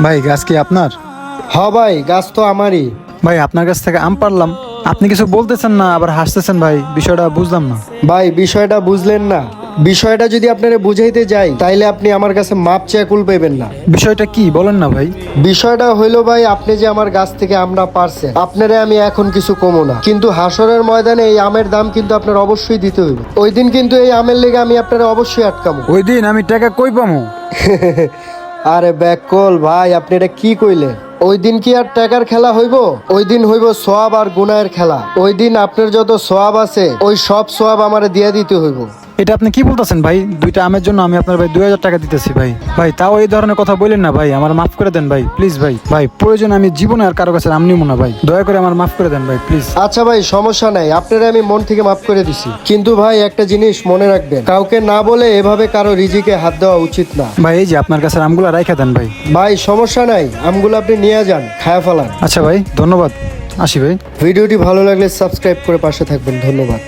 ভাই গাছ কি আপনার? হ্যাঁ ভাই, গাছ তো আমারই। ভাই আপনার কাছ থেকে আম পারলাম, আপনি কিছু বলতেছেন না, আবার হাসতেছেন ভাই, বিষয়টা বুঝলাম না। ভাই বিষয়টা বুঝলেন না? বিষয়টা যদি আপনারা বুঝাইতে যাই তাইলে আপনি আমার কাছে মাপ চেয়ে কুল পাইবেন না। বিষয়টা কি বলেন না ভাই। বিষয়টা হইলো ভাই, আপনি যে আমার গাছ থেকে আমটা পারছেন, আপনারে আমি এখন কিছু কমো না, কিন্তু হাসরের ময়দানে এই আমের দাম কিন্তু আপনার অবশ্যই দিতে হইবে। ওই দিন কিন্তু এই আমের লেগে আমি আপনারা অবশ্যই আটকামো। ওই দিন আমি টাকা কই পামু? আরে ব্যাককল ভাই, আপনি এটা কি কইলেন? ওই দিন কি আর টাকার খেলা হইব? ওই দিন হইব সোয়াব আর গুনাহের খেলা। ওই দিন আপনার যত সোয়াব আছে ওই সব সোয়াব আমারে দিয়া দিতে হইব। এটা আপনি কি বলতেছেন ভাই? দুইটা আমের জন্য আমি আপনার ভাই 2000 টাকা দিতেছি ভাই। ভাই তাও এই ধরনের কথা বললেন না ভাই, আমার মাফ করে দেন ভাই প্লিজ ভাই। ভাই প্রয়োজন আমি জীবনে আর কারো কাছে আম নিবো না ভাই, দয়া করে আমার মাফ করে দেন ভাই প্লিজ। আচ্ছা ভাই, সমস্যা নাই, আপনারা আমি মন থেকে মাফ করে দিছি, কিন্তু ভাই একটা জিনিস মনে রাখবেন, কাউকে না বলে এভাবে কারো রিজিকে হাত দেওয়া উচিত না। ভাই এই যে আপনার কাছে আমগুলো রাইখা দেন ভাই। ভাই সমস্যা নাই, আমগুলো আপনি নিয়ে যান, খায়া ফেলান। আচ্ছা ভাই ধন্যবাদ, আসি ভাই। ভিডিওটি ভালো লাগলে সাবস্ক্রাইব করে পাশে থাকবেন। ধন্যবাদ।